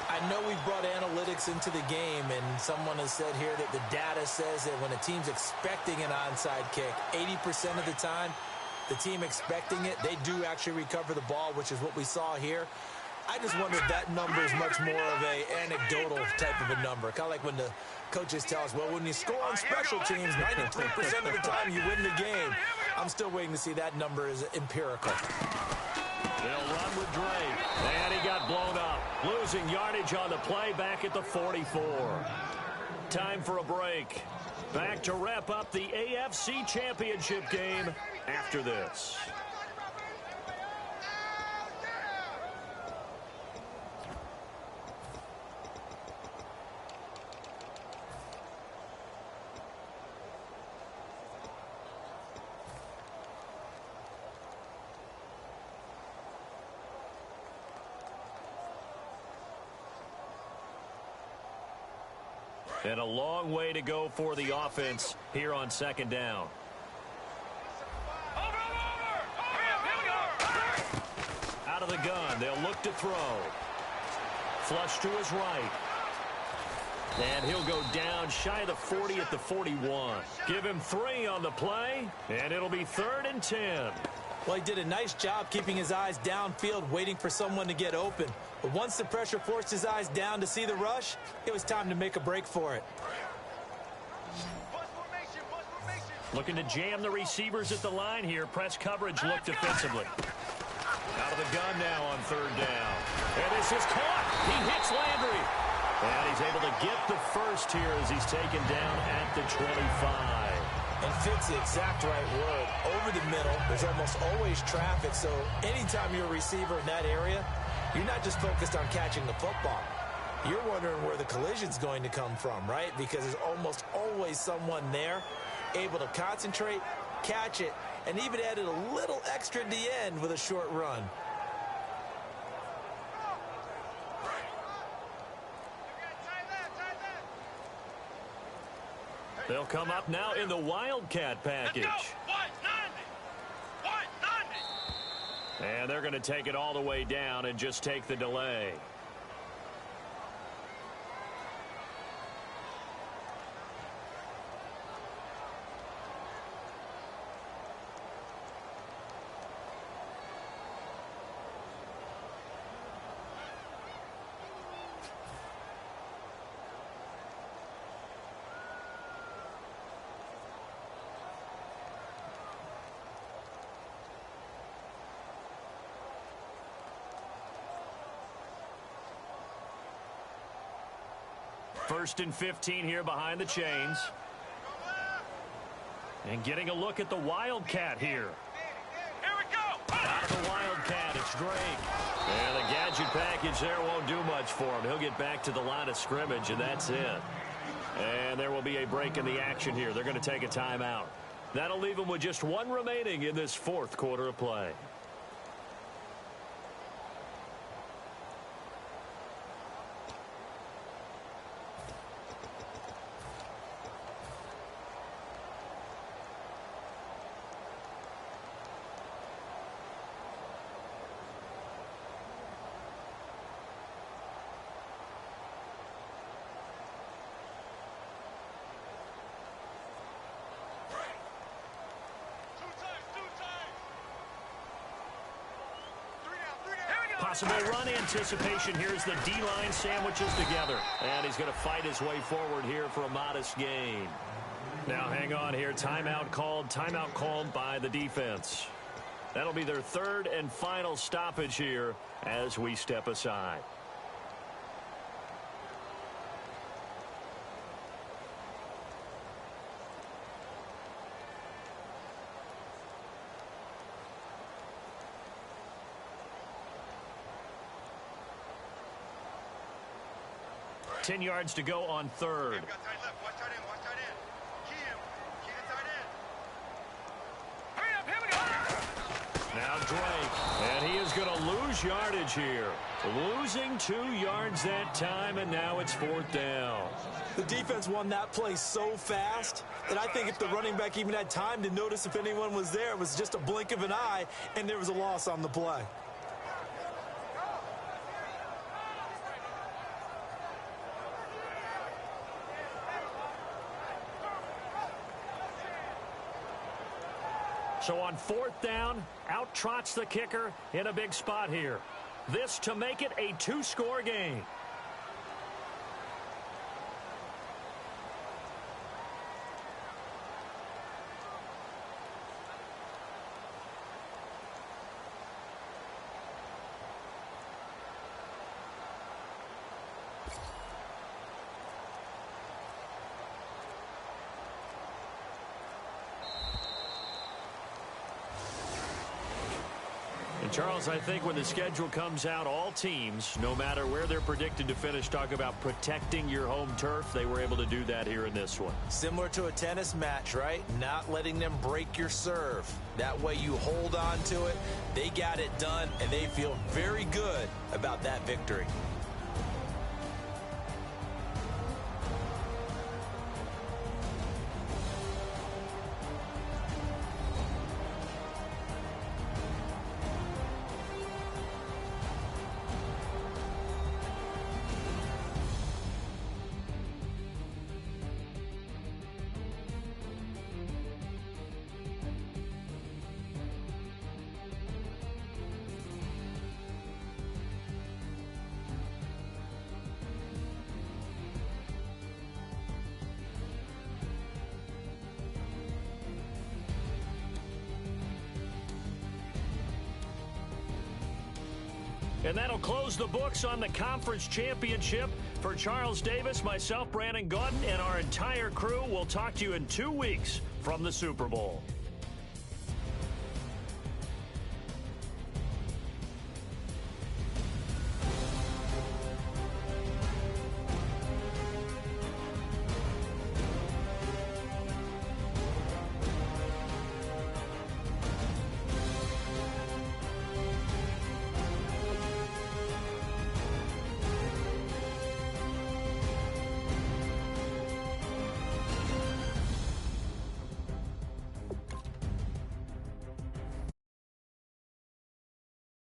I know we brought analytics into the game, and someone has said here that the data says that when a team's expecting an onside kick, 80% of the time, the team expecting it, they do actually recover the ball, which is what we saw here. I just wonder if that number is much more of a anecdotal type of a number. Kind of like when the coaches tell us, well, when you score on special teams, 93% of the time you win the game. I'm still waiting to see that number is empirical. They'll run with Drake. And he got blown up. Losing yardage on the play back at the 44. Time for a break. Back to wrap up the AFC Championship game after this. And a long way to go for the offense here on second down. Out of the gun, they'll look to throw. Flush to his right. And he'll go down shy of the 40 at the 41. Give him 3 on the play, and it'll be 3rd and 10. Well, he did a nice job keeping his eyes downfield, waiting for someone to get open. But once the pressure forced his eyes down to see the rush, it was time to make a break for it. Looking to jam the receivers at the line here. Press coverage look defensively. Out of the gun now on 3rd down. And this is caught. He hits Landry. And he's able to get the first here as he's taken down at the 25. And fits the exact right word. Over the middle, there's almost always traffic, so anytime you're a receiver in that area, you're not just focused on catching the football. You're wondering where the collision's going to come from, right? Because there's almost always someone there able to concentrate, catch it, and even added a little extra at the end with a short run. They'll come up now in the Wildcat package. And they're going to take it all the way down and just take the delay. First and 15 here behind the chains. And getting a look at the Wildcat here. Here we go. Out of the Wildcat, it's Drake. And the gadget package there won't do much for him. He'll get back to the line of scrimmage, and that's it. And there will be a break in the action here. They're going to take a timeout. That'll leave them with just 1 remaining in this 4th quarter of play. Possible run anticipation. Here's the D-line sandwiches together. And he's going to fight his way forward here for a modest gain. Now hang on here. Timeout called by the defense. That'll be their third and final stoppage here as we step aside. Ten yards to go on third. Now Drake, and he is going to lose yardage here. Losing 2 yards that time, and now it's 4th down. The defense won that play so fast that I think if the running back even had time to notice if anyone was there, it was just a blink of an eye, and there was a loss on the play. So on 4th down, out trots the kicker in a big spot here. This to make it a 2-score game. Charles, I think when the schedule comes out, all teams, no matter where they're predicted to finish, talk about protecting your home turf. They were able to do that here in this one. Similar to a tennis match, right? Not letting them break your serve. That way you hold on to it. They got it done, and they feel very good about that victory. And that'll close the books on the conference championship. For Charles Davis, myself, Brandon Gaudin, and our entire crew, we'll talk to you in 2 weeks from the Super Bowl.